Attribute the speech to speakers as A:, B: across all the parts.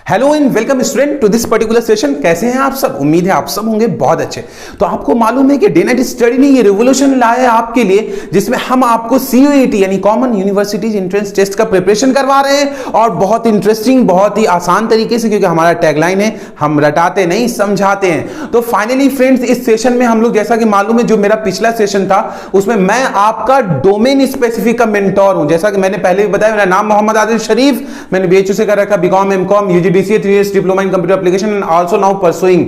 A: Hello and welcome student to this particular session. कैसे हैं आप सब? उम्मीद है आप सब होंगे बहुत अच्छे। तो आपको मालूम है कि डे नाइट स्टडी ने ये रिवोल्यूशन लाया है आपके लिए, जिसमें हम आपको सीयूईटी यानी कॉमन यूनिवर्सिटीज एंट्रेंस टेस्ट का प्रिपरेशन करवा रहे हैं और बहुत इंटरेस्टिंग, बहुत ही आसान तरीके से, क्योंकि हमारा टैगलाइन है हम रटाते नहीं समझाते हैं। तो फाइनली फ्रेंड्स, इस सेशन में हम लोग, जैसा कि मालूम है, जो मेरा पिछला सेशन था उसमें मैं आपका डोमेन स्पेसिफिक का मेंटोर हूं। जैसा कि मैंने पहले भी बताया, मेरा नाम मोहम्मद आदिल शरीफ, मैंने बीएचयू से कर रखा BCom, MCom, यूजीडीसीए 3 years diploma in computer application and also now pursuing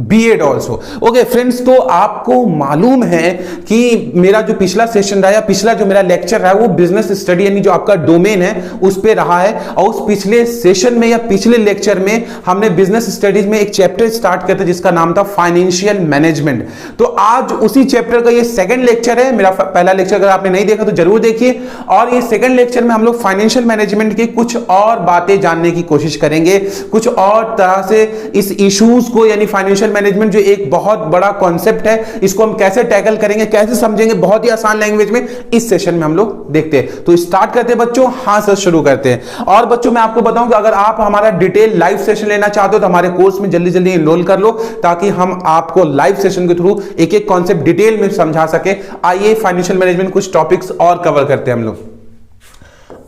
A: B.Ed also. Okay friends, तो आपको मालूम है कि मेरा जो पिछला सेशन रहा या पिछला जो मेरा लेक्चर रहा है वो बिजनेस स्टडी यानी जो आपका डोमेन है उस पे रहा है। और उस पिछले सेशन में या पिछले लेक्चर में हमने बिजनेस स्टडीज में एक चैप्टर स्टार्ट किया था जिसका नाम था फाइनेंशियल मैनेजमेंट। तो आज उसी चैप्टर का ये सेकंड लेक्चर है। मेरा पहला लेक्चर अगर आपने नहीं देखा तो जरूर देखिए। और ये सेकंड लेक्चर में हम लोग फाइनेंशियल मैनेजमेंट की कुछ और बातें जानने की कोशिश करेंगे, कुछ और तरह से इस इश्यूज को, यानी फाइनेंशियल मैनेजमेंट जो एक बहुत बड़ा कॉन्सेप्ट है, इसको हम कैसे टैकल करेंगे, कैसे समझेंगे बहुत ही आसान लैंग्वेज में, इस सेशन में हम लोग देखते हैं। तो स्टार्ट करते हैं बच्चों। हाँ सर, शुरू करते हैं। और बच्चों मैं आपको बताऊं कि अगर आप हमारा डिटेल लाइव सेशन लेना चाहते हो तो हमारे कोर्स में जल्दी जल्दी एनरोल कर लो, ताकि हम आपको लाइव सेशन के थ्रू एक एक कॉन्सेप्ट डिटेल में समझा सके। आइए फाइनेंशियल मैनेजमेंट कुछ टॉपिक्स और कवर करते हैं हम लोग।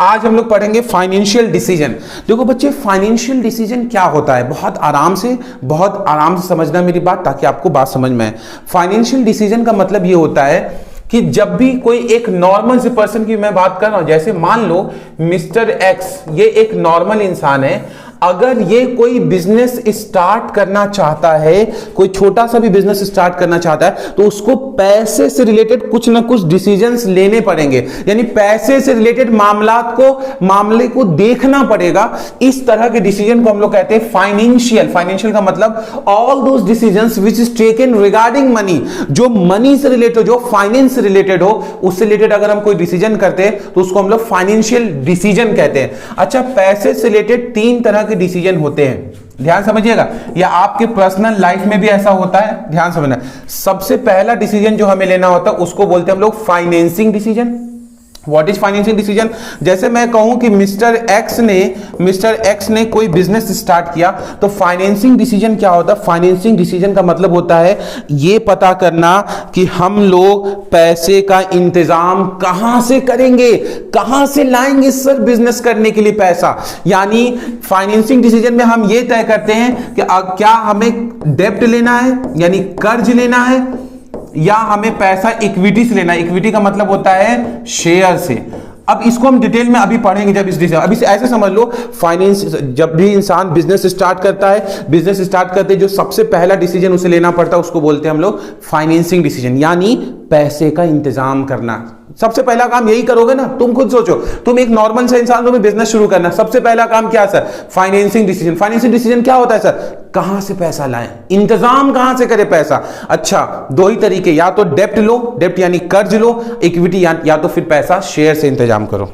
A: आज हम लोग पढ़ेंगे फाइनेंशियल डिसीजन। देखो बच्चे, फाइनेंशियल डिसीजन क्या होता है, बहुत आराम से समझना मेरी बात, ताकि आपको बात समझ में आए। फाइनेंशियल डिसीजन का मतलब ये होता है कि जब भी कोई एक नॉर्मल से पर्सन की मैं बात कर रहा हूं, जैसे मान लो मिस्टर एक्स, ये एक नॉर्मल इंसान है। अगर ये कोई बिजनेस स्टार्ट करना चाहता है, कोई छोटा सा भी बिजनेस स्टार्ट करना चाहता है, तो उसको पैसे से रिलेटेड कुछ ना कुछ डिसीजंस लेने पड़ेंगे, यानी पैसे से रिलेटेड मामले को देखना पड़ेगा। इस तरह के डिसीजन को हम लोग कहते हैं फाइनेंशियल। फाइनेंशियल का मतलब all those decisions which is taken regarding money, जो मनी से रिलेटेड हो, जो फाइनेंस से रिलेटेड हो, उससे रिलेटेड अगर हम कोई डिसीजन करते हैं तो उसको हम लोग फाइनेंशियल डिसीजन कहते हैं। अच्छा, पैसे से रिलेटेड 3 तरह के डिसीजन होते हैं, ध्यान समझिएगा, या आपके पर्सनल लाइफ में भी ऐसा होता है, ध्यान समझना। सबसे पहला डिसीजन जो हमें लेना होता है उसको बोलते हैं हम लोग financing decision. What is financing decision? जैसे मैं कहूं कि मिस्टर एक्स ने कोई बिजनेस स्टार्ट किया, तो फाइनेंसिंग डिसीजन क्या होता है? फाइनेंसिंग डिसीजन का मतलब होता है ये पता करना कि हम लोग पैसे का इंतजाम कहां से करेंगे, कहां से लाएंगे सर बिजनेस करने के लिए पैसा। यानी फाइनेंसिंग डिसीजन में हम ये तय करते हैं कि क्या हमें डेब्ट लेना है यानी कर्ज लेना है, या हमें पैसा इक्विटी से लेना है। इक्विटी का मतलब होता है शेयर से। अब इसको हम डिटेल में अभी पढ़ेंगे। जब इस डिसीजन, अभी से ऐसे समझ लो, फाइनेंस, जब भी इंसान बिजनेस स्टार्ट करता है, बिजनेस स्टार्ट करते जो सबसे पहला डिसीजन उसे लेना पड़ता है उसको बोलते हैं हम लोग फाइनेंसिंग डिसीजन, यानी पैसे का इंतजाम करना। सबसे पहला काम यही करोगे ना, तुम खुद सोचो, तुम एक नॉर्मल से इंसान, तुम्हें बिजनेस शुरू करना, सबसे पहला काम क्या sir? Financing decision. Financing decision क्या होता है सर? कहां से पैसा लाएं, इंतजाम कहां से करें पैसा। अच्छा, 2 ही तरीके, या तो डेब्ट लो, डेब्ट यानी कर्ज लो, इक्विटी या तो फिर पैसा शेयर से इंतजाम करो।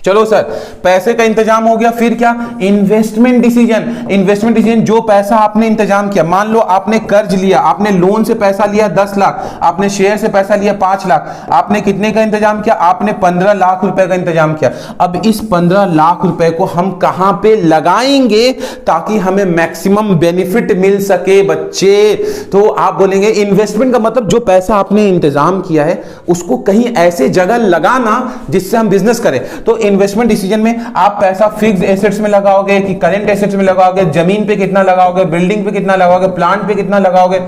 A: चलो सर, पैसे का इंतजाम हो गया, फिर क्या? Investment decision. इन्वेस्टमेंट डिसीजन, जो पैसा आपने इंतजाम किया, मान लो आपने कर्ज लिया, आपने लोन से पैसा लिया 10 लाख, आपने शेयर से पैसा लिया 5 लाख, आपने कितने का इंतजाम किया? आपने 15 लाख रुपए का इंतजाम किया। अब इस 15 लाख रुपए को हम कहां पे लगाएंगे ताकि हमें मैक्सिमम बेनिफिट मिल सके बच्चे? तो आप बोलेंगे इन्वेस्टमेंट का मतलब जो पैसा आपने इंतजाम किया है उसको कहीं ऐसे जगह लगाना जिससे हम बिजनेस करें। तो इन्वेस्टमेंट डिसीजन में आप पैसा फिक्स्ड एसेट्स में लगाओगे कि करंट एसेट्स में लगाओगे, जमीन पे कितना लगाओगे, बिल्डिंग पे कितना लगाओगे, प्लांट पे कितना लगाओगे,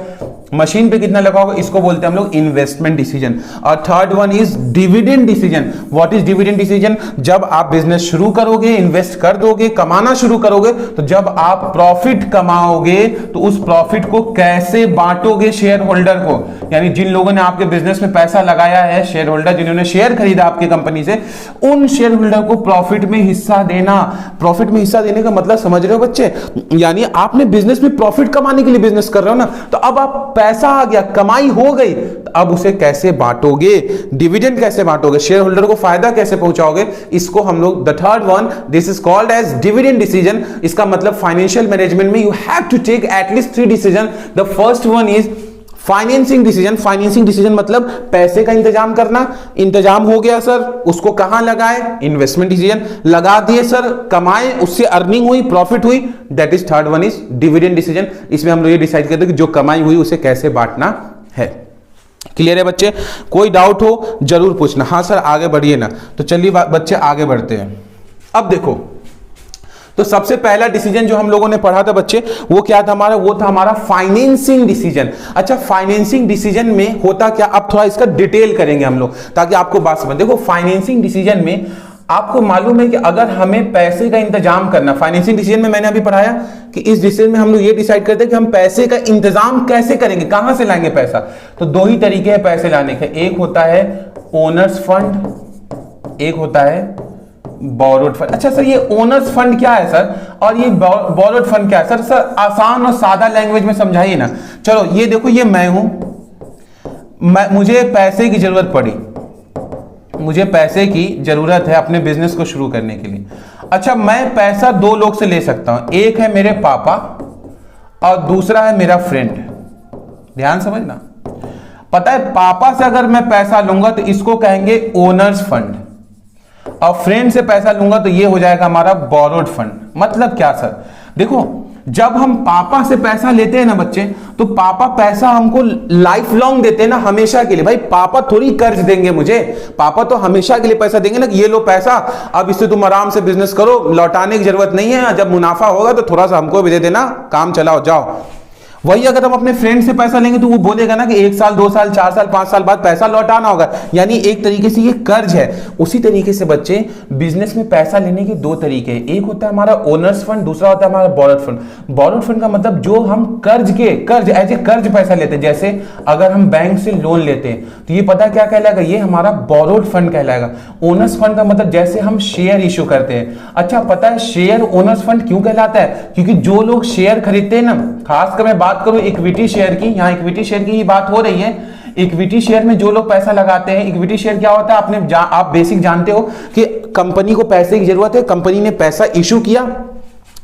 A: मशीन पे कितना लगाओगे, इसको बोलते हैं हम लोग इन्वेस्टमेंट डिसीजन। और third one is dividend decision. What is dividend decision? जब आप बिजनेस शुरू करोगे, इन्वेस्ट कर दोगे, कमाना शुरू करोगे, तो जब आप प्रॉफिट कमाओगे तो उस प्रॉफिट को कैसे बांटोगे शेयर होल्डर को, यानी जिन लोगों ने आपके बिजनेस में पैसा लगाया है, शेयर होल्डर, जिन्होंने शेयर खरीदा आपकी कंपनी से, उन शेयर होल्डर को प्रॉफिट में हिस्सा देना। प्रॉफिट में हिस्सा देने का मतलब समझ रहे हो बच्चे? यानी आपने बिजनेस में प्रॉफिट कमाने के लिए बिजनेस कर रहे हो ना, तो अब आप पैसा आ गया, कमाई हो गई, अब उसे कैसे बांटोगे, डिविडेंड कैसे बांटोगे, शेयर होल्डर को फायदा कैसे पहुंचाओगे, इसको हम लोग, the third one, this is called as dividend decision. इसका मतलब फाइनेंशियल मैनेजमेंट में you have to take at least 3 decision. The first one is financing decision मतलब पैसे का इंतजाम करना, इंतजाम हो गया सर, उसको कहां लगाए, इन्वेस्टमेंट डिसीजन, लगा दिए सर, कमाए, उससे अर्निंग हुई, प्रॉफिट हुई, that is third one is dividend decision. इसमें हम लोग ये डिसाइड करते हैं कि जो कमाई हुई उसे कैसे बांटना है। क्लियर है बच्चे? कोई डाउट हो जरूर पूछना। हाँ सर आगे बढ़िए ना, तो चलिए बच्चे आगे बढ़ते हैं। अब देखो, तो सबसे पहला डिसीजन जो हम लोगों ने पढ़ा था बच्चे, वो क्या था हमारा, वो था हमारा फाइनेंसिंग डिसीजन। अच्छा, फाइनेंसिंग डिसीजन में होता क्या, अब थोड़ा इसका डिटेल करेंगे हम लोग ताकि आपको बात समझ। देखो फाइनेंसिंग डिसीजन में आपको मालूम है कि अगर हमें पैसे का इंतजाम करना, फाइनेंसिंग डिसीजन में मैंने अभी पढ़ाया कि इस डिसीजन में हम लोग ये डिसाइड करते हैं कि हम पैसे का इंतजाम कैसे करेंगे, कहां से लाएंगे पैसा। तो दो ही तरीके हैं पैसे लाने के, एक होता है ओनर्स फंड, एक होता है बोरोड फंड। अच्छा सर, ये ओनर्स फंड क्या है सर, और ये बोरोड फंड क्या है सर? सर आसान और सादा लैंग्वेज में समझाइए ना। चलो ये देखो, ये मैं हूं, मुझे पैसे की जरूरत पड़ी, मुझे पैसे की जरूरत है अपने बिजनेस को शुरू करने के लिए। अच्छा, मैं पैसा दो लोग से ले सकता हूं, एक है मेरे पापा और दूसरा है मेरा फ्रेंड। ध्यान समझना, पता है पापा से अगर मैं पैसा लूंगा तो इसको कहेंगे ओनर्स फंड, और फ्रेंड से पैसा लूंगा तो ये हो जाएगा हमारा बोरोड फंड। मतलब क्या सर? देखो, जब हम पापा से पैसा लेते हैं ना बच्चे, तो पापा पैसा हमको लाइफ लॉन्ग देते हैं ना, हमेशा के लिए। भाई पापा थोड़ी कर्ज देंगे मुझे, पापा तो हमेशा के लिए पैसा देंगे ना कि ये लो पैसा, अब इससे तुम आराम से बिजनेस करो, लौटाने की जरूरत नहीं है, जब मुनाफा होगा तो थोड़ा सा हमको भी दे देना, काम चलाओ जाओ। वही अगर हम अपने फ्रेंड से पैसा लेंगे तो वो बोलेगा ना कि 1 साल 2 साल 4 साल 5 साल बाद पैसा लौटाना होगा, यानी एक तरीके से ये कर्ज है। उसी तरीके से बच्चे बिजनेस में पैसा लेने के दो तरीके हैं, एक होता है हमारा ओनर्स फंड, दूसरा होता है हमारा बोरोड फंड। बोरोड फंड का मतलब जो हम कर्ज एज ए कर्ज पैसा लेते हैं। जैसे अगर हम बैंक से लोन लेते हैं तो ये पता क्या कहलाएगा, ये हमारा बोरोड फंड कहलाएगा। ओनर्स फंड का मतलब जैसे हम शेयर इश्यू करते हैं। अच्छा, पता है शेयर ओनर्स फंड क्यों कहलाता है? क्योंकि जो लोग शेयर खरीदते हैं ना, खासकर मैं बात करूं इक्विटी शेयर की, यहां इक्विटी शेयर की ही बात हो रही है। इक्विटी शेयर में जो लोग पैसा लगाते हैं, इक्विटी शेयर क्या होता है आप बेसिक जानते हो कि कंपनी को पैसे की जरूरत है, कंपनी ने पैसा इशू किया,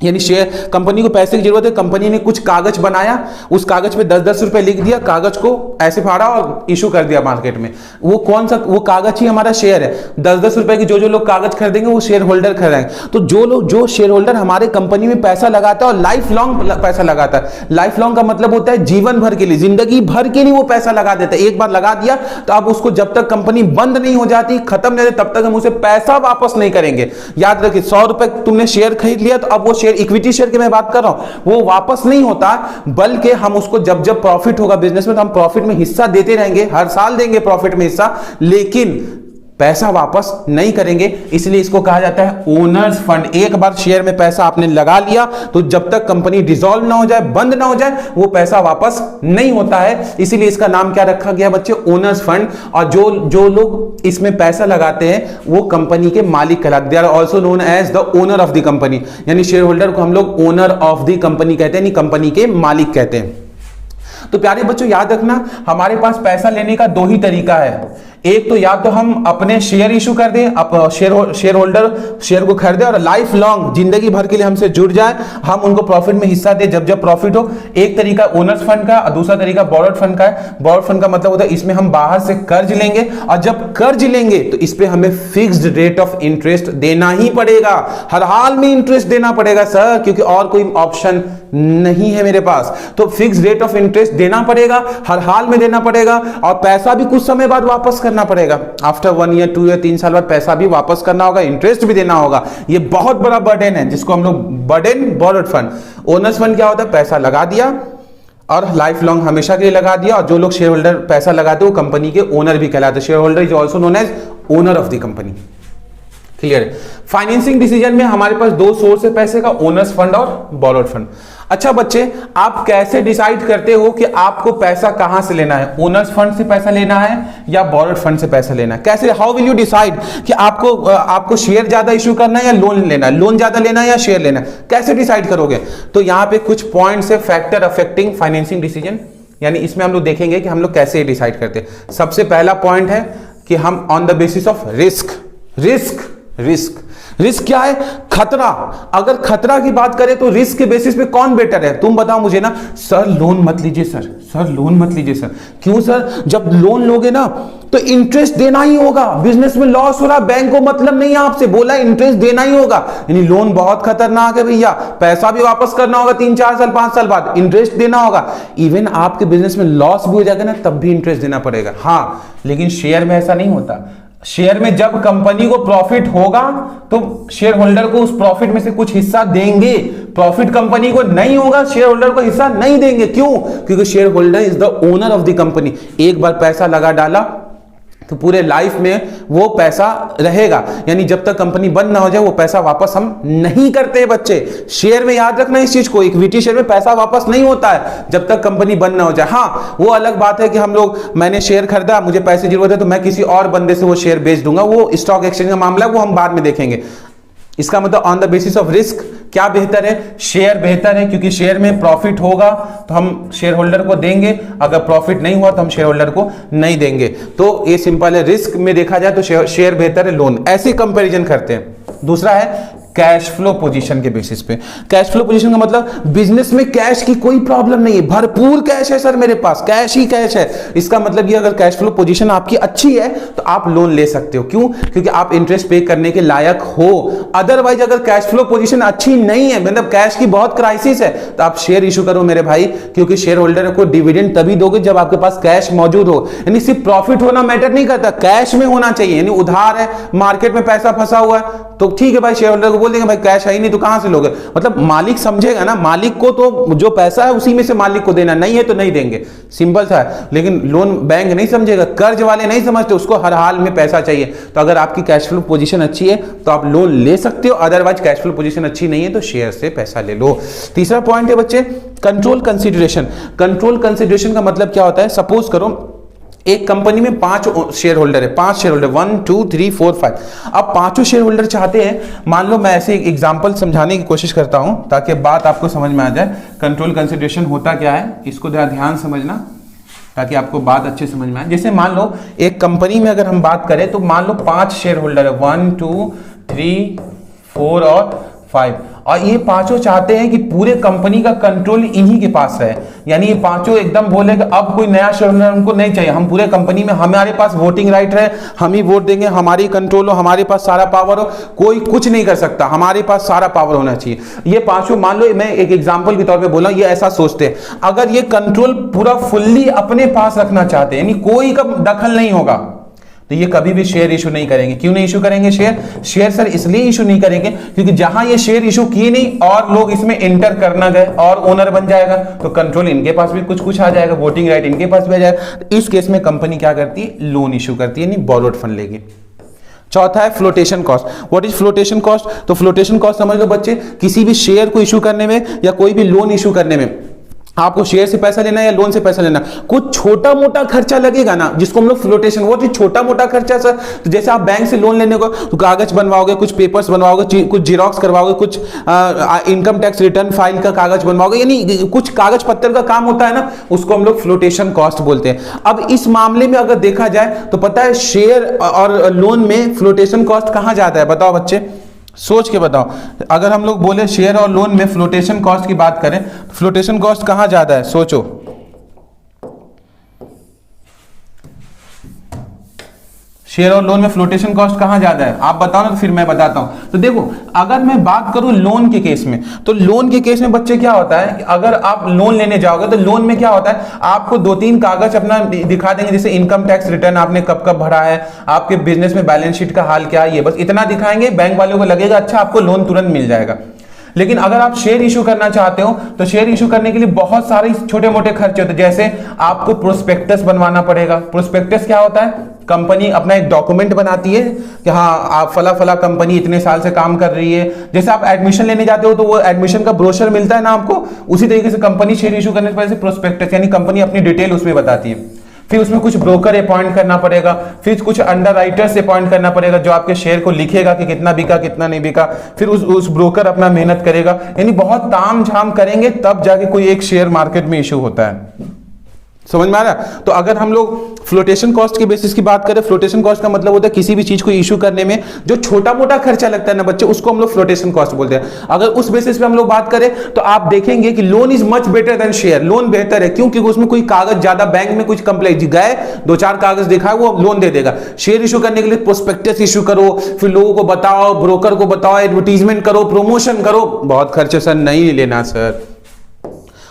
A: यानी शेयर, कंपनी को पैसे की जरूरत है, कंपनी ने कुछ कागज बनाया, उस कागज पे 10-10 रुपए लिख दिया, कागज को ऐसे फाड़ा और इशू कर दिया मार्केट में। वो कौन सा, वो कागज ही हमारा शेयर है। 10-10 रुपए की जो लोग कागज खरीदेंगे वो शेयर होल्डर खरीदेंगे। तो जो शेयर होल्डर हमारे कंपनी में पैसा लगाता है और लाइफ लॉन्ग पैसा लगाता है, लाइफ लॉन्ग का मतलब होता है जीवन भर के लिए, जिंदगी भर के लिए वो पैसा लगा देता है। एक बार लगा दिया तो अब उसको जब तक कंपनी बंद नहीं हो जाती, खत्म नहीं होती, तब तक हम उसे पैसा वापस नहीं करेंगे। याद रखिए, 100 रुपए तुमने शेयर खरीद लिया तो अब वो इक्विटी शेयर की मैं बात कर रहा हूं, वो वापस नहीं होता, बल्कि हम उसको जब प्रॉफिट होगा बिजनेस में तो हम प्रॉफिट में हिस्सा देते रहेंगे, हर साल देंगे प्रॉफिट में हिस्सा, लेकिन पैसा वापस नहीं करेंगे। इसलिए इसको कहा जाता है ओनर्स फंड। एक बार शेयर में पैसा आपने लगा लिया तो जब तक कंपनी डिसॉल्व ना हो जाए, बंद ना हो जाए, वो पैसा वापस नहीं होता है। इसीलिए इसका नाम क्या रखा गया बच्चे, ओनर्स फंड। और जो लोग इसमें पैसा लगाते हैं वो कंपनी के मालिक कहलाते, they are also known as the owner of the company. यानी शेयर होल्डर को हम लोग ओनर ऑफ द कंपनी कहते हैं, यानी कंपनी के मालिक कहते हैं। तो प्यारे बच्चों याद रखना, हमारे पास पैसा लेने का दो ही तरीका है। एक तो या तो हम अपने शेयर इशू कर दें, शेयर होल्डर शेयर को खरीदे और लाइफ लॉन्ग जिंदगी भर के लिए हमसे जुड़ जाए, हम उनको प्रॉफिट में हिस्सा दें जब प्रॉफिट हो। एक तरीका ओनर्स फंड का और दूसरा तरीका बोरोड फंड का है। बोरोड फंड का मतलब होता है इसमें हम बाहर से कर्ज लेंगे और जब कर्ज लेंगे तो इस पे हमें फिक्स्ड रेट ऑफ इंटरेस्ट देना ही पड़ेगा, हर हाल में इंटरेस्ट देना पड़ेगा सर, क्योंकि और कोई ऑप्शन नहीं है मेरे पास। तो फिक्स्ड रेट ऑफ इंटरेस्ट देना पड़ेगा, हर हाल में देना पड़ेगा, और पैसा भी कुछ समय बाद वापस करना पड़ेगा। आफ्टर 1 ईयर 2 ईयर 3 साल बाद पैसा भी वापस करना होगा, इंटरेस्ट भी देना होगा। ये बहुत बड़ा बर्डन है जिसको हम लोग burden borrowed fund. Owner's fund क्या होता है, पैसा लगा दिया और लाइफ लॉन्ग हमेशा के लिए लगा दिया, और जो लोग शेयर होल्डर पैसा लगाते हैं वो कंपनी के ओनर भी कहलाते हैं। Shareholder is also known as owner of the company. Clear है? फाइनेंसिंग डिसीजन में हमारे पास दो सोर्स है पैसे का, ओनर्स फंड और बोरोड फंड। अच्छा बच्चे, आप कैसे डिसाइड करते हो कि आपको पैसा कहां से लेना है, ओनर्स फंड से पैसा लेना है या बोरोड फंड से पैसा लेना है? कैसे, हाउ विल यू डिसाइड कि आपको शेयर ज्यादा इशू करना है या लोन लेना है, लोन ज्यादा लेना है या शेयर लेना है, कैसे डिसाइड करोगे? तो यहां पे कुछ पॉइंट्स है, फैक्टर अफेक्टिंग फाइनेंसिंग डिसीजन, यानी इसमें हम लोग देखेंगे कि हम लोग कैसे डिसाइड करते हैं। सबसे पहला पॉइंट है कि हम on the basis of risk risk क्या है? खतरा। अगर खतरा की बात करें तो रिस्क के बेसिस पे कौन बेटर है? तुम बताओ मुझे ना। सर लोन मत लीजिए सर लोन मत लीजिए सर। क्यों सर? जब लोन लोगे ना तो इंटरेस्ट देना ही होगा। बिजनेस में लॉस हो रहा, बैंक को मतलब नहीं है आपसे, बोला इंटरेस्ट देना ही होगा। यानी लोन बहुत खतरनाक है भैया, पैसा भी वापस करना होगा 3-4 साल 5 साल बाद, इंटरेस्ट देना होगा। इवन आपके बिजनेस में लॉस भी हो जाएगा ना तब भी इंटरेस्ट देना पड़ेगा। हाँ, लेकिन शेयर में ऐसा नहीं होता। शेयर में जब कंपनी को प्रॉफिट होगा तो शेयर होल्डर को उस प्रॉफिट में से कुछ हिस्सा देंगे। प्रॉफिट कंपनी को नहीं होगा, शेयर होल्डर को हिस्सा नहीं देंगे। क्यों? क्योंकि share holder is the owner of the company. एक बार पैसा लगा डाला तो पूरे लाइफ में वो पैसा रहेगा, यानी जब तक कंपनी बंद ना हो जाए वो पैसा वापस हम नहीं करते हैं बच्चे। शेयर में याद रखना इस चीज को, इक्विटी शेयर में पैसा वापस नहीं होता है जब तक कंपनी बंद ना हो जाए। हाँ, वो अलग बात है कि हम लोग, मैंने शेयर खरीदा, मुझे पैसे जरूरत है तो मैं किसी और बंदे से वो शेयर बेच दूंगा, वो स्टॉक एक्सचेंज का मामला है, वो हम बाद में देखेंगे। इसका मतलब on the basis of risk क्या बेहतर है? शेयर बेहतर है, क्योंकि शेयर में प्रॉफिट होगा तो हम शेयर होल्डर को देंगे, अगर प्रॉफिट नहीं हुआ तो हम शेयर होल्डर को नहीं देंगे। तो ये सिंपल है। रिस्क में देखा जाए तो शेयर बेहतर है, लोन। ऐसे कंपैरिजन करते हैं। दूसरा है कैश फ्लो पोजीशन के बेसिस पे। कैश फ्लो पोजीशन का मतलब बिजनेस में कैश की कोई प्रॉब्लम नहीं है, भरपूर कैश है सर मेरे पास, कैश ही कैश है। इसका मतलब ये अगर कैश फ्लो पोजीशन आपकी अच्छी है तो आप लोन ले सकते हो। क्यों? क्योंकि आप इंटरेस्ट पे करने के लायक हो। अदरवाइज अगर कैश फ्लो पोजीशन अच्छी नहीं है, मतलब कैश की बहुत क्राइसिस है, तो आप शेयर इशू करो मेरे भाई, क्योंकि शेयर होल्डर को डिविडेंड तभी दोगे जब आपके पास कैश मौजूद हो। यानी सिर्फ प्रॉफिट होना मैटर नहीं करता, कैश में होना चाहिए। यानी उधार है, मार्केट में पैसा फंसा हुआ है तो ठीक है भाई, शेयर होल्डर को बोल देंगे भाई कैश है ही नहीं तो कहां से लोगे। मतलब मालिक समझेगा ना, मालिक को तो जो पैसा है उसी में से मालिक को देना, नहीं है तो नहीं देंगे, सिंपल सा है। लेकिन लोन बैंक नहीं समझेगा, कर्ज वाले नहीं समझते, उसको हर हाल में पैसा चाहिए। तो अगर आपकी कैश फ्लो पोजीशन अच्छी है तो आप लोन ले सकते हो, अदरवाइज कैश फ्लो पोजीशन अच्छी नहीं है तो शेयर से पैसा ले लो। तीसरा पॉइंट है बच्चे कंट्रोल कंसिडरेशन। कंट्रोल कंसिडरेशन का मतलब क्या होता है? सपोज करो एक कंपनी में 5 शेयर होल्डर है, 5 शेयर होल्डर, 1 2 3 4 5। अब पांचों शेयर होल्डर चाहते हैं, मान लो मैं ऐसे एक एग्जांपल समझाने की कोशिश करता हूं ताकि बात आपको समझ में आ जाए। कंट्रोल कंसिडरेशन होता क्या है इसको जरा ध्यान समझना ताकि आपको बात अच्छे समझ में आए। जैसे मान लो एक कंपनी में अगर हम बात करें तो मान लो 5 शेयर होल्डर है, 1 2 3 4 और 5, और ये पांचों चाहते हैं कि पूरे कंपनी का कंट्रोल इन्हीं के पास रहे। यानी ये पांचों एकदम बोले कि अब कोई नया शेयर होल्डर हमको नहीं चाहिए, हम पूरे कंपनी में, हमारे पास वोटिंग राइट है, हम ही वोट देंगे, हमारी कंट्रोल हो, हमारे पास सारा पावर हो, कोई कुछ नहीं कर सकता, हमारे पास सारा पावर होना चाहिए। ये पांचों, मान लो मैं एक एग्जांपल के तौर पे बोला, ये ऐसा सोचते हैं। अगर ये कंट्रोल पूरा फुल्ली अपने पास रखना चाहते हैं, यानी कोई का दखल नहीं होगा, तो ये कभी भी शेयर इशू नहीं करेंगे। क्यों नहीं इशू करेंगे शेयर सर इसलिए इशू नहीं करेंगे क्योंकि जहां ये शेयर इशू किए नहीं और लोग इसमें एंटर करना गए और ओनर बन जाएगा तो कंट्रोल इनके पास भी कुछ आ जाएगा, वोटिंग राइट इनके पास भी आ जाएगा। इस केस में कंपनी क्या करती है? लोन इशू करती है, यानी बोरोड फंड लेगी। चौथा है flotation cost. What is flotation cost? तो फ्लोटेशन कॉस्ट समझ लो बच्चे, किसी भी शेयर को इशू करने में या कोई भी लोन इशू करने में आपको शेयर से पैसा लेना है या लोन से पैसा लेना, कुछ छोटा मोटा खर्चा लगेगा ना, जिसको हम लोग फ्लोटेशन, वो छोटा मोटा खर्चा सर। तो जैसे आप बैंक से लोन लेने को तो कागज बनवाओगे, कुछ पेपर्स बनवाओगे, कुछ जीरोक्स करवाओगे, कुछ इनकम टैक्स रिटर्न फाइल का कागज बनवाओगे, यानी कुछ कागज पत्तर का काम होता है ना, उसको हम लोग फ्लोटेशन कॉस्ट बोलते हैं। अब इस मामले में अगर देखा जाए तो पता है शेयर और लोन में फ्लोटेशन कॉस्ट कहां जाता है? बताओ बच्चे, सोच के बताओ। अगर हम लोग बोले शेयर और लोन में फ्लोटेशन कॉस्ट की बात करें, फ्लोटेशन कॉस्ट कहां ज्यादा है? सोचो। शेयर और लोन में फ्लोटेशन कॉस्ट कहां ज्यादा है? आप बताओ ना, तो फिर मैं बताता हूं। तो देखो, अगर मैं बात करूं लोन के केस में, तो लोन के केस में बच्चे क्या होता है कि अगर आप लोन लेने जाओगे तो लोन में क्या होता है, आपको 2-3 कागज अपना दिखा देंगे, जैसे इनकम टैक्स रिटर्न आपने कब कब भरा है, आपके बिजनेस में बैलेंस शीट का हाल क्या है, ये बस इतना दिखाएंगे, बैंक वालों को लगेगा अच्छा आपको लोन तुरंत मिल जाएगा। लेकिन अगर आप शेयर इशू करना चाहते हो तो शेयर इशू करने के लिए बहुत सारे छोटे मोटे खर्चे होते हैं। जैसे आपको प्रोस्पेक्टस बनवाना पड़ेगा। प्रोस्पेक्टस क्या होता है? कंपनी अपना एक डॉक्यूमेंट बनाती है कि हाँ आप फला फला कंपनी इतने साल से काम कर रही है। जैसे आप एडमिशन लेने जाते हो तो वो एडमिशन का ब्रोशर मिलता है ना आपको, उसी तरीके से कंपनी शेयर इशू करने से पहले प्रोस्पेक्टस यानी कंपनी अपनी डिटेल उसमें बताती है। फिर उसमें कुछ ब्रोकर अपॉइंट करना पड़ेगा, फिर कुछ अंडरराइटर्स अपॉइंट करना पड़ेगा जो आपके शेयर को लिखेगा कि कितना बिका कितना नहीं बिका, फिर उस ब्रोकर अपना मेहनत करेगा, यानी बहुत ताम झाम करेंगे तब जाके कोई एक शेयर मार्केट में इशू होता है। समझ में आ रहा है? तो अगर हम लोग फ्लोटेशन कॉस्ट के बेसिस की बात करें, फ्लोटेशन कॉस्ट का मतलब होता है किसी भी चीज को इशू करने में जो छोटा मोटा खर्चा लगता है ना बच्चे, उसको हम लोग फ्लोटेशन कॉस्ट बोलते हैं। अगर उस बेसिस पे हम लोग बात करें तो आप देखेंगे कि loan is much better than share. Loan बेहतर है, क्यों? क्योंकि उसमें कोई कागज ज्यादा, बैंक में कुछ कंप्लेक्स गए, 2-4 कागज दिखाए, वो लोन दे देगा। शेयर इशू करने के लिए प्रोस्पेक्टस इशू करो, फिर लोगों को बताओ, ब्रोकर को बताओ, एडवर्टीजमेंट करो, प्रमोशन करो, बहुत खर्चे। सर नहीं लेना सर।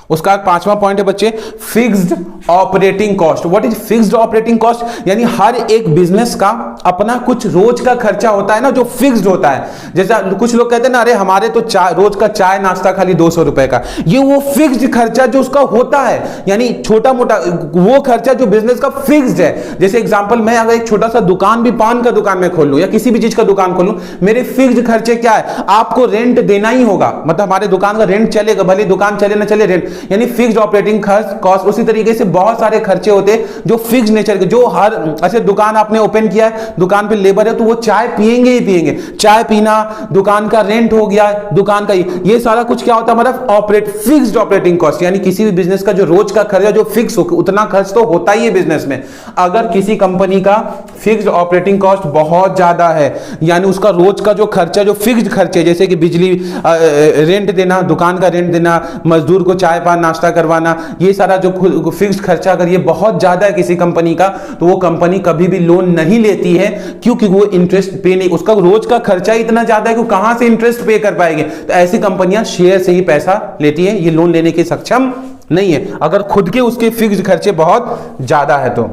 A: उसका 5वां पॉइंट है बच्चे, fixed operating cost. What is fixed operating cost? यानी हर एक बिजनेस का अपना कुछ रोज का खर्चा होता है ना, जो फिक्स्ड होता है। जैसा कुछ लोग कहते हैं ना, अरे हमारे तो रोज का चाय नाश्ता खाली 200 रुपए का, ये वो फिक्स्ड खर्चा जो उसका होता है, यानी छोटा मोटा वो खर्चा जो बिजनेस का फिक्स्ड है। जैसे एग्जांपल, मैं अगर एक छोटा सा दुकान भी, पान का दुकान में खोल लूं या किसी भी चीज का दुकान खोल लूं, मेरे फिक्स्ड खर्चे क्या है? आपको रेंट देना ही होगा, मतलब हमारे दुकान का रेंट चलेगा, भले दुकान चले ना चले, रेंट, यानी फिक्स्ड ऑपरेटिंग कॉस्ट। उसी तरीके से बहुत सारे खर्चे होते हैं जो फिक्स्ड नेचर के, जो हर, अच्छा दुकान आपने ओपन किया है, दुकान पे लेबर है तो वो चाय पिएंगे ही पिएंगे, चाय पीना, दुकान का रेंट हो गया, दुकान का ये सारा कुछ क्या होता है हमारा फिक्स्ड ऑपरेटिंग कॉस्ट। यानी किसी भी बिजनेस का जो रोज का खर्चा जो फिक्स हो, उतना खर्च तो होता ही है बिजनेस में। अगर किसी कंपनी का फिक्स्ड ऑपरेटिंग कॉस्ट बहुत ज्यादा है, यानी उसका रोज का जो खर्चा, जो फिक्स्ड खर्चे, जैसे कि बिजली, रेंट देना, दुकान का रेंट देना, मजदूर को चाय पान नाश्ता करवाना, ये सारा जो फिक्स्ड खर्चा अगर ये बहुत ज्यादा है किसी कंपनी का, तो वो कंपनी कभी भी लोन नहीं लेती है, क्योंकि वो इंटरेस्ट पे नहीं, उसका रोज का खर्चा इतना ज्यादा है कि कहां से इंटरेस्ट पे कर पाएंगे। तो ऐसी कंपनियां शेयर से ही पैसा लेती है, ये लोन लेने के सक्षम नहीं है, अगर खुद के उसके फिक्स्ड खर्चे बहुत ज्यादा है तो।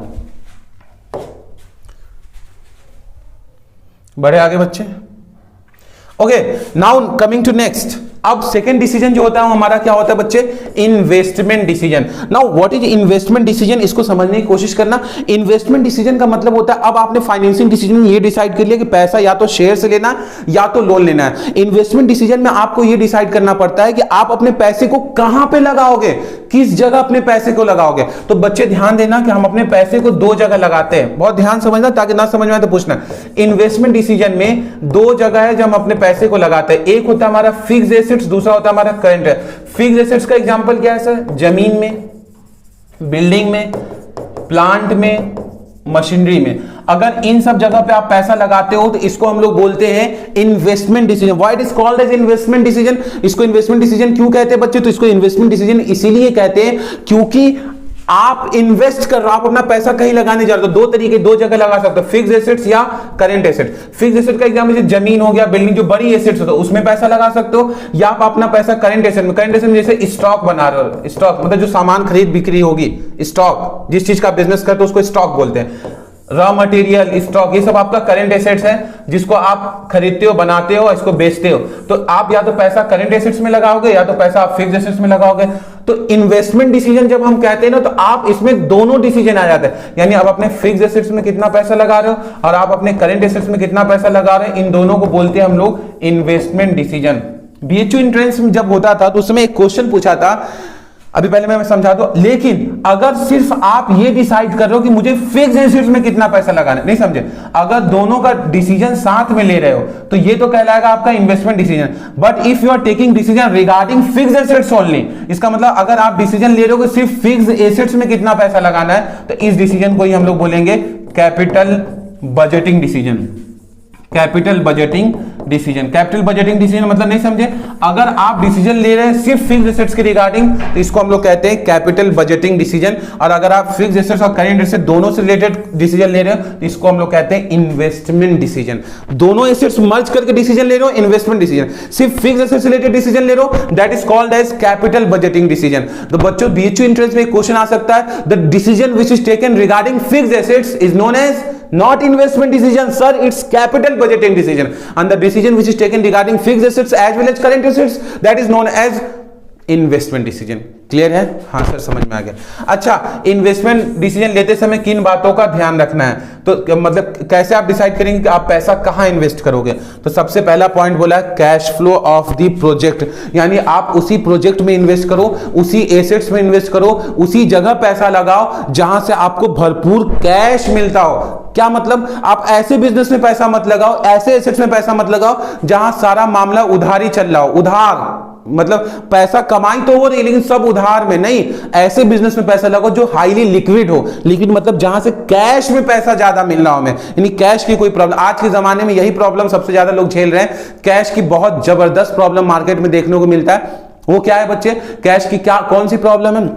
A: बढ़े आगे बच्चे। Okay, now coming to next. अब सेकंड डिसीजन जो होता है हमारा क्या होता है बच्चे? Investment decision. Now what is investment decision, इसको समझने की कोशिश करना। इन्वेस्टमेंट डिसीजन का मतलब होता है, अब आपने फाइनेंसिंग डिसीजन में ये डिसाइड कर लिया कि पैसा या तो शेयर से लेना है या तो लोन लेना है। इन्वेस्टमेंट डिसीजन में आपको ये डिसाइड करना पड़ता है कि आप अपने पैसे को कहां पे लगाओगे, किस जगह अपने पैसे को लगाओगे। तो बच्चे ध्यान देना कि हम अपने पैसे को 2 जगह लगाते हैं, बहुत ध्यान समझना, ताकि ना समझ में आए तो पूछना। इन्वेस्टमेंट डिसीजन में 2 जगह है जब हम अपने पैसे को लगाते हैं। एक होता है हमारा फिक्स्ड एसेट्स, दूसरा होता है हमारा करंट है। फिक्स्ड एसेट्स का एग्जांपल क्या है सर? जमीन में, बिल्डिंग में, प्लांट में, मशीनरी में। अगर इन सब जगह पे आप पैसा लगाते हो तो इसको हम लोग बोलते हैं investment decision. Why it is called as investment decision? इसको इन्वेस्टमेंट डिसीजन क्यों कहते हैं बच्चे? तो इसको इन्वेस्टमेंट डिसीजन इसीलिए कहते हैं क्योंकि आप इन्वेस्ट कर रहे हो, आप अपना पैसा कहीं लगाने जा रहे हो। 2 तरीके, 2 जगह लगा सकते हो, फिक्स्ड एसेट्स या करंट एसेट। फिक्स्ड एसेट का एग्जांपल जैसे जमीन हो गया, बिल्डिंग, जो बड़ी एसेट्स हो तो उसमें पैसा लगा सकते हो, या आप अपना पैसा करंट एसेट में, करंट एसेट में जैसे स्टॉक बना रहे हो, स्टॉक मतलब जो सामान खरीद बिक्री होगी, स्टॉक, जिस चीज का बिजनेस करते हो उसको स्टॉक बोलते हैं। रॉ मटेरियल, स्टॉक, ये सब आपका करंट एसेट्स है, जिसको आप खरीदते हो, बनाते हो, इसको बेचते हो। तो आप या तो पैसा करंट एसेट्स में लगाओगे या तो पैसा आप फिक्स्ड एसेट्स में लगाओगे। तो इन्वेस्टमेंट डिसीजन जब हम कहते हैं ना, तो आप इसमें दोनों डिसीजन आ जाते हैं, यानी आप अपने फिक्स्ड एसेट्स में कितना पैसा लगा रहे हो और आप अपने करंट एसेट्स में कितना पैसा लगा रहे हो, इन दोनों को बोलते हैं हम लोग इन्वेस्टमेंट डिसीजन। बीएचयू एंट्रेंस में जब होता था तो उसमें एक क्वेश्चन पूछा था, अभी पहले मैं समझा दूं, लेकिन अगर सिर्फ आप ये डिसाइड कर रहे हो कि मुझे फिक्स्ड एसेट्स में कितना पैसा लगाना है, नहीं समझे, अगर दोनों का डिसीजन साथ में ले रहे हो तो ये तो कहलाएगा आपका investment decision. But if you are taking decision regarding fixed assets only, इसका मतलब अगर आप डिसीजन ले रहे हो कि सिर्फ फिक्स्ड एसेट्स में कितना पैसा लगाना है, तो इस डिसीजन को ही हम लोग बोलेंगे capital budgeting decision. Capital budgeting decision. Capital budgeting decision मतलब नहीं समझे, अगर आप डिसीजन ले रहे हैं सिर्फ फिक्स्ड एसेट्स के रिगार्डिंग तो इसको हम लोग कहते हैं कैपिटल बजटिंग डिसीजन, और अगर आप फिक्स्ड एसेट्स और करंट एसेट्स दोनों से रिलेटेड डिसीजन ले रहे हो तो इसको हम लोग कहते हैं इन्वेस्टमेंट डिसीजन। दोनों एसेट्स मर्ज करके डिसीजन ले रहे हो, इन्वेस्टमेंट डिसीजन। सिर्फ फिक्स्ड एसेट्स से रिलेटेड डिसीजन ले रहे हो, that is called as capital budgeting decision. तो बच्चों बीएचयू एंट्रेंस में एक क्वेश्चन आ सकता है, the decision which is taken regarding fixed assets is known as not investment decision sir, it's capital budgeting decision, and the decision which is taken regarding fixed assets as well as current assets, that is known as investment decision. Clear है? हाँ sir समझ में आ गया। अच्छा, investment decision लेते समय किन बातों का ध्यान रखना है, तो मतलब कैसे आप डिसाइड करेंगे कि आप पैसा कहां इन्वेस्ट करोगे। तो सबसे पहला पॉइंट बोला cash flow of the project, यानी आप उसी प्रोजेक्ट में इन्वेस्ट करो, उसी एसेट्स में इन्वेस्ट करो, उसी जगह पैसा लगाओ जहां से आपको भरपूर कैश मिलता हो। क्या मतलब, आप ऐसे बिजनेस में पैसा मत लगाओ, ऐसे एसेट्स में पैसा मत लगाओ जहां सारा मामला उधारी चल रहा हो, उधार मतलब पैसा कमाई तो हो रही लेकिन सब उधार में नहीं, ऐसे बिजनेस में पैसा लगाओ जो हाईली लिक्विड हो। लिक्विड मतलब जहां से कैश में पैसा ज्यादा मिल रहा हो हमें, यानी कैश की कोई प्रॉब्लम। आज के जमाने में यही प्रॉब्लम सबसे ज्यादा लोग झेल रहे हैं, कैश की बहुत जबरदस्त प्रॉब्लम मार्केट में देखने को मिलता है। वो क्या है बच्चे, कैश की क्या कौन सी प्रॉब्लम है?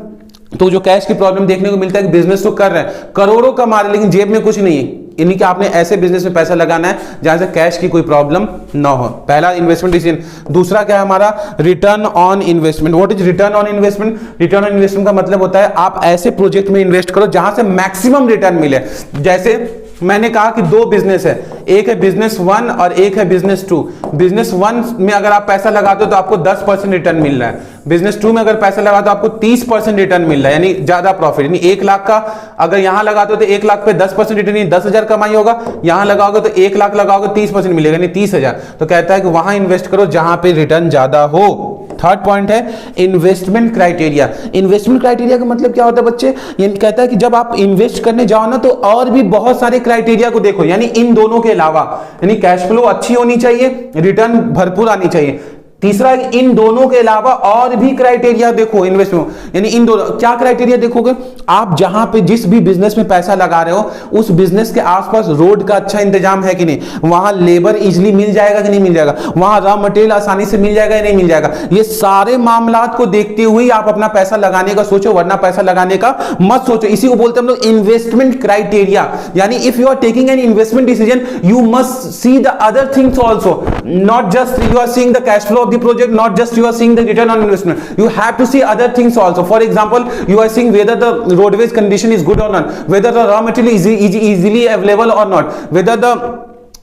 A: तो जो कैश की प्रॉब्लम देखने को मिलता है कि बिजनेस तो कर रहे हैं, करोड़ों कमा रहे लेकिन जेब में कुछ नहीं है, यानी कि आपने ऐसे बिजनेस में पैसा लगाना है जहां से कैश की कोई प्रॉब्लम ना हो। पहला इन्वेस्टमेंट डिसीजन। दूसरा क्या है हमारा, return on investment. What is return on investment? Return on investment का मतलब होता है आप ऐसे प्रोजेक्ट में इन्वेस्ट करो जहां से मैक्सिमम रिटर्न मिले। जैसे मैंने कहा कि दो बिजनेस है, एक है बिजनेस 1 और एक है बिजनेस 2। बिजनेस 1 में अगर आप पैसा लगाते हो तो आपको 10% रिटर्न मिल रहा है, बिजनेस 2 में अगर पैसा लगाते हो आपको 30% रिटर्न मिल रहा है, यानी ज्यादा प्रॉफिट। यानी 1 लाख का अगर यहां लगाते हो तो 1 लाख पे 10% रिटर्न, यानी 10,000 कमाई होगा। यहां लगाओगे तो 1 लाख लगाओगे 30% मिलेगा, यानी 30,000। तो कहता है कि वहां इन्वेस्ट करो जहां पे रिटर्न ज्यादा हो। थर्ड पॉइंट है इन्वेस्टमेंट क्राइटेरिया। इन्वेस्टमेंट क्राइटेरिया का मतलब क्या होता है बच्चे, ये कहता है कि जब आप इन्वेस्ट करने जाओ ना तो और भी बहुत सारे क्राइटेरिया को देखो, यानी इन दोनों के अलावा, यानी कैश फ्लो अच्छी होनी चाहिए, रिटर्न भरपूर आनी चाहिए। तीसरा इन दोनों के अलावा और भी क्राइटेरिया देखो इन्वेस्टमेंट, यानी इन दोनों क्या क्राइटेरिया देखोगे आप, जहां पे जिस भी बिजनेस में पैसा लगा रहे हो उस बिजनेस के आसपास रोड का अच्छा इंतजाम है कि नहीं, वहां लेबर इजीली मिल जाएगा कि नहीं मिल जाएगा, वहां रॉ मटेरियल आसानी से मिल जाएगा या नहीं मिल जाएगा। ये सारे मामलात को देखते हुए आप अपना पैसा लगाने का सोचो, वरना पैसा लगाने का मत सोचो। इसी को बोलते हैं हम लोग इन्वेस्टमेंट क्राइटेरिया। यानी if you are taking an investment decision you must see the other things also, not just you are seeing the cash flow the project, not just you are seeing the return on investment, you have to see other things also. For example, you are seeing whether the roadways condition is good or not, whether the raw material is easily available or not, whether the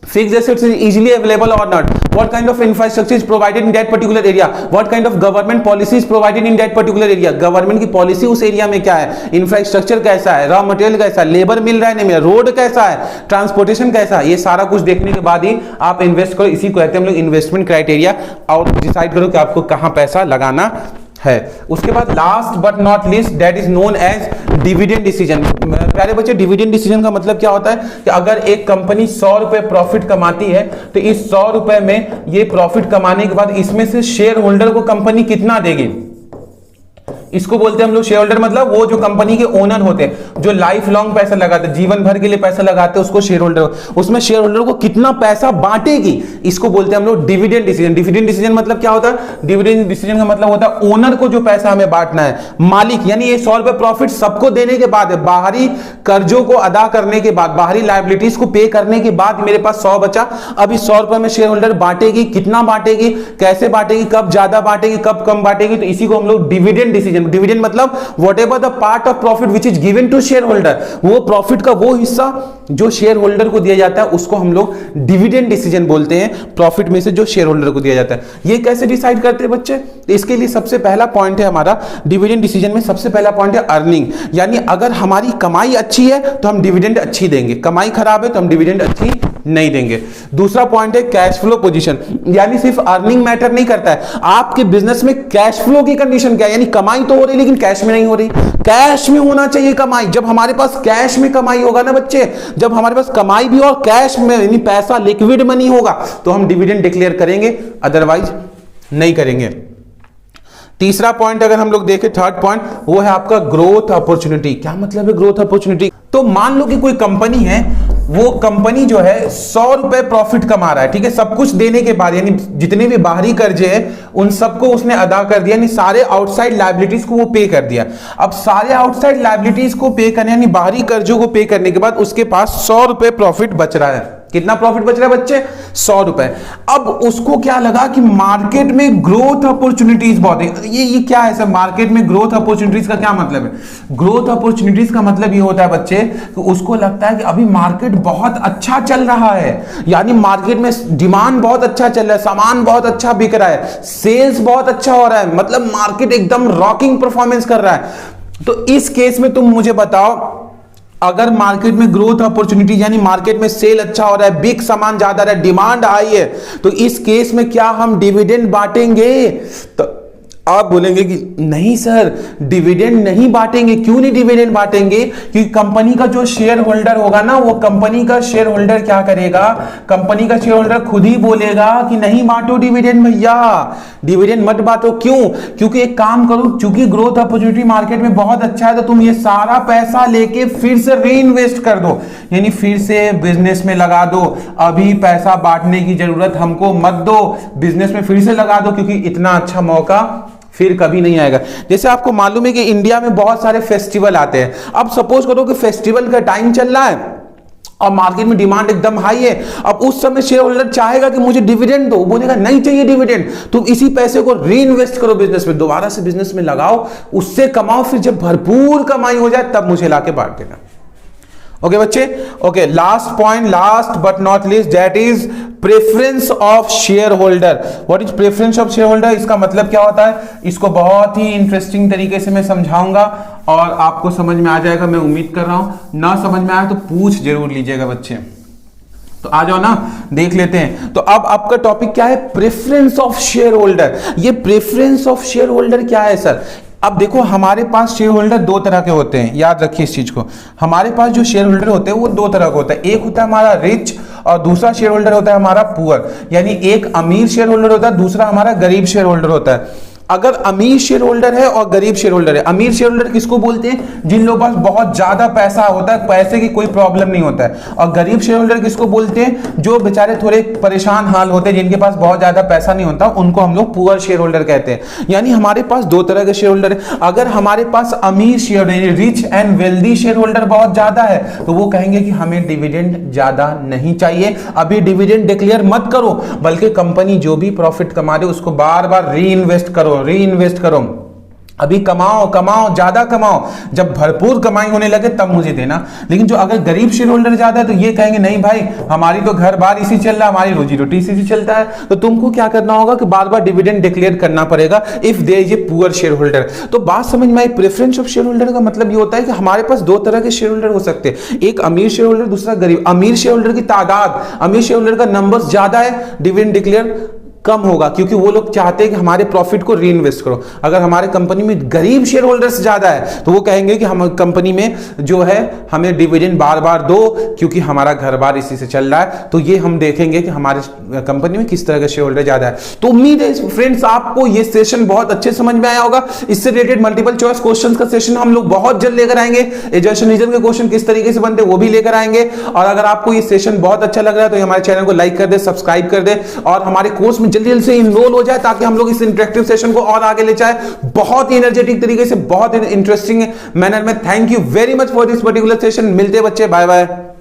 A: fixed assets is easily available or not, what kind of infrastructure is provided in that particular area, what kind of government policy is provided in that particular area, government की policy उस area में क्या है, infrastructure कैसा है, raw material कैसा है, labour मिल रहा है नहीं मिल रहा, रोड कैसा है, ट्रांसपोर्टेशन कैसा है, ये सारा कुछ देखने के बाद ही आप इन्वेस्ट करो। इसी को कहते हैं हम लोग इन्वेस्टमेंट क्राइटेरिया, और डिसाइड करो कि आपको कहां पैसा लगाना है। उसके बाद last but not least that is known as dividend decision. प्यारे बच्चे, डिविडेंड डिसीजन का मतलब क्या होता है कि अगर एक कंपनी 100 रुपए प्रॉफिट कमाती है तो इस 100 रुपए में ये प्रॉफिट कमाने के बाद इसमें से शेयर होल्डर को कंपनी कितना देगी, इसको बोलते हैं हम लोग शेयर होल्डर। मतलब वो जो कंपनी के ओनर होते हैं, जो लाइफ लॉन्ग पैसा लगाते हैं, जीवन भर के लिए पैसा लगाते हैं, उसको शेयर होल्डर, उसमें शेयर होल्डर को कितना पैसा बांटेगी, इसको बोलते हैं हम लोग डिविडेंड डिसीजन। डिविडेंड डिसीजन मतलब क्या होता है, डिविडेंड डिसीजन का मतलब होता है ओनर को जो पैसा हमें बांटना है, मालिक, यानी ये 100 रुपए प्रॉफिट सबको देने के बाद, बाहरी कर्जों को अदा करने के बाद, बाहरी लायबिलिटीज को पे करने के बाद मेरे पास 100 बचा। अब इस 100 रुपए में शेयर होल्डर बांटेगी, कितना बांटेगी, कैसे बांटेगी, कब ज्यादा बांटेगी, कब कम बांटेगी, तो इसी को हम लोग डिविडेंड डिसीजन। डिविडेंड मतलब whatever the part of profit which is given to shareholder, वो प्रॉफिट का वो हिस्सा जो शेयर होल्डर को दिया जाता है उसको हम लोग डिविडेंड डिसीजन बोलते हैं, प्रॉफिट में से जो शेयर होल्डर को दिया जाता है। ये कैसे डिसाइड करते हैं बच्चे, इसके लिए सबसे पहला पॉइंट है हमारा डिविडेंड डिसीजन में, सबसे पहला पॉइंट है अर्निंग। यानी अगर हमारी कमाई अच्छी है तो हम डिविडेंड अच्छी देंगे, कमाई खराब है तो हम डिविडेंड अच्छी नहीं देंगे। दूसरा पॉइंट है कैश फ्लो पोजीशन, यानी सिर्फ अर्निंग मैटर नहीं करता है, आपके बिजनेस में कैश फ्लो की कंडीशन क्या है, यानी कमाई तो हो रही लेकिन कैश में नहीं हो रही, कैश में होना चाहिए कमाई। जब हमारे पास कैश में कमाई होगा ना बच्चे, जब हमारे पास कमाई भी और कैश में यानी पैसा लिक्विड मनी होगा तो हम डिविडेंड डिक्लेयर करेंगे, अदरवाइज नहीं करेंगे। तीसरा पॉइंट अगर हम लोग देखें, थर्ड पॉइंट, वो है आपका ग्रोथ अपॉर्चुनिटी। क्या मतलब है ग्रोथ अपॉर्चुनिटी, तो मान लो कि कोई कंपनी है, वो कंपनी जो है 100 रुपए प्रॉफिट कमा रहा है, ठीक है, सब कुछ देने के बाद, यानी जितने भी बाहरी कर्जे हैं उन सबको उसने अदा कर दिया, यानी सारे आउटसाइड लायबिलिटीज को वो पे कर दिया। अब सारे आउटसाइड लायबिलिटीज को पे करने, यानी बाहरी कर्जों को पे करने के बाद उसके पास 100 रुपए प्रॉफिट बच रहा है। कितना प्रॉफिट बच रहा है बच्चे, 100 रुपए। अब उसको क्या लगा कि मार्केट में ग्रोथ अपॉर्चुनिटीज बहुत है। ये क्या है सर, मार्केट में ग्रोथ अपॉर्चुनिटीज का क्या मतलब है, ग्रोथ अपॉर्चुनिटीज का मतलब ये होता है बच्चे कि उसको लगता है कि अभी मार्केट बहुत अच्छा चल रहा है, यानी मार्केट में डिमांड बहुत अच्छा चल रहा है, सामान बहुत अच्छा बिक रहा है, सेल्स बहुत अच्छा हो रहा है, मतलब मार्केट एकदम रॉकिंग परफॉर्मेंस कर रहा है। तो इस केस में तुम मुझे बताओ, अगर मार्केट में ग्रोथ अपॉर्चुनिटी यानी मार्केट में सेल अच्छा हो रहा है, बिग सामान ज्यादा रहा है, डिमांड हाई है, तो इस केस में क्या हम डिविडेंड बांटेंगे, तो आप बोलेंगे कि नहीं सर डिविडेंड नहीं बांटेंगे। क्यों नहीं डिविडेंड बांटेंगे? क्योंकि कंपनी का जो शेयर होल्डर होगा ना, वो कंपनी का शेयर होल्डर क्या करेगा, कंपनी का शेयर होल्डर खुद ही बोलेगा कि नहीं बांटो डिविडेंड भैया, डिविडेंड मत बांटो। क्यों? क्योंकि एक काम करो, क्योंकि ग्रोथ अपॉर्चुनिटी मार्केट में बहुत अच्छा है, तो तुम ये सारा पैसा लेके फिर से री इन्वेस्ट कर दो, यानी फिर से बिजनेस में लगा दो। अभी पैसा बांटने की जरूरत हमको मत दो, बिजनेस में फिर से लगा दो, क्योंकि इतना अच्छा मौका फिर कभी नहीं आएगा। जैसे आपको मालूम है कि इंडिया में बहुत सारे फेस्टिवल आते हैं। अब सपोज करो कि फेस्टिवल का टाइम चल रहा है और मार्केट में डिमांड एकदम हाई है। अब उस समय शेयर होल्डर चाहेगा कि मुझे डिविडेंड दो, बोलेगा नहीं चाहिए डिविडेंड, तुम इसी पैसे को री इन्वेस्ट करो बिजनेस में, दोबारा से बिजनेस में लगाओ, उससे कमाओ, फिर जब भरपूर कमाई हो जाए तब मुझे लाके बांट देना। ओके बच्चे, okay last point, last but not least, that is preference of share holder. What is preference of share holder? इसका मतलब क्या होता है, इसको बहुत ही इंटरेस्टिंग तरीके से मैं समझाऊंगा और आपको समझ में आ जाएगा, मैं उम्मीद कर रहा हूं। ना समझ में आए तो पूछ जरूर लीजिएगा बच्चे। तो आ जाओ ना, देख लेते हैं। तो अब आपका टॉपिक क्या है, प्रेफरेंस ऑफ शेयर होल्डर। ये प्रेफरेंस ऑफ शेयर होल्डर क्या है सर? अब देखो हमारे पास शेयर होल्डर दो तरह के होते हैं, याद रखिए इस चीज को। हमारे पास जो शेयर होल्डर होते हैं वो दो तरह का होता है, एक होता है हमारा रिच और दूसरा शेयर होल्डर होता है हमारा पुअर। यानी एक अमीर शेयर होल्डर होता है, दूसरा हमारा गरीब शेयर होल्डर होता है। अगर अमीर शेयर होल्डर है और गरीब शेयर होल्डर है, अमीर शेयर होल्डर किसको बोलते हैं, जिन लोगों के पास बहुत ज्यादा पैसा होता है, पैसे की कोई प्रॉब्लम नहीं होता है। और गरीब शेयर होल्डर किसको बोलते हैं, जो बेचारे थोड़े परेशान हाल होते हैं, जिनके पास बहुत ज्यादा पैसा नहीं होता, उनको हम लोग पुअर शेयर होल्डर कहते हैं। यानी हमारे पास दो तरह के शेयर होल्डर है। अगर हमारे पास अमीर share rich and wealthy share holder बहुत ज्यादा है, तो वो कहेंगे कि हमें डिविडेंड ज्यादा नहीं चाहिए, अभी डिविडेंड डिक्लेयर मत करो, बल्कि कंपनी जो भी प्रॉफिट कमा रही है उसको बार बार री इन्वेस्ट करो, अभी कमाओ कमाओ, ज्यादा कमाओ, जब भरपूर कमाई होने लगे तब मुझे देना। लेकिन जो अगर गरीब शेयर होल्डर ज्यादा है तो ये कहेंगे नहीं भाई, हमारी तो घर बार इसी चल रहा है, हमारी रोजी रोटी इसी से चलता है, तो तुमको क्या करना होगा कि बार बार डिविडेंड डिक्लेयर करना पड़ेगा if there is a poor shareholder. तो बात समझ में आई, प्रेफरेंस ऑफ शेयर होल्डर का मतलब ये होता है कि हमारे पास दो तरह के शेयर होल्डर हो सकते हैं, एक अमीर शेयर होल्डर, दूसरा गरीब। अमीर शेयर होल्डर की तादाद, अमीर शेयर होल्डर का नंबर ज्यादा है, डिविडेंड डिक्लेयर कम होगा, क्योंकि वो लोग चाहते हैं कि हमारे प्रॉफिट को री इन्वेस्ट करो। अगर हमारे कंपनी में गरीब शेयर होल्डर्स ज्यादा है तो वो कहेंगे कि हम कंपनी में जो है हमें डिविडेंड बार बार दो, क्योंकि हमारा घर बार इसी से चल रहा है। तो ये हम देखेंगे कि हमारे कंपनी में किस तरह का शेयर होल्डर ज्यादा है। तो उम्मीद है फ्रेंड्स आपको ये सेशन बहुत अच्छे समझ में आया होगा। इससे रिलेटेड मल्टीपल चॉइस क्वेश्चन का सेशन हम लोग बहुत जल्द लेकर आएंगे, एजुकेशन रीजन के क्वेश्चन किस तरीके से बनते हैं वो भी लेकर आएंगे। और अगर आपको ये सेशन बहुत अच्छा लग रहा है तो हमारे चैनल को लाइक कर दे, सब्सक्राइब कर दे और हमारे कोर्स में जल्दी से इनरोल हो जाए, ताकि हम लोग इस इंटरेक्टिव सेशन को और आगे ले जाए बहुत ही एनर्जेटिक तरीके से, बहुत ही इंटरेस्टिंग मैनर में। Thank you very much for this particular session. मिलते हैं बच्चे, बाय बाय।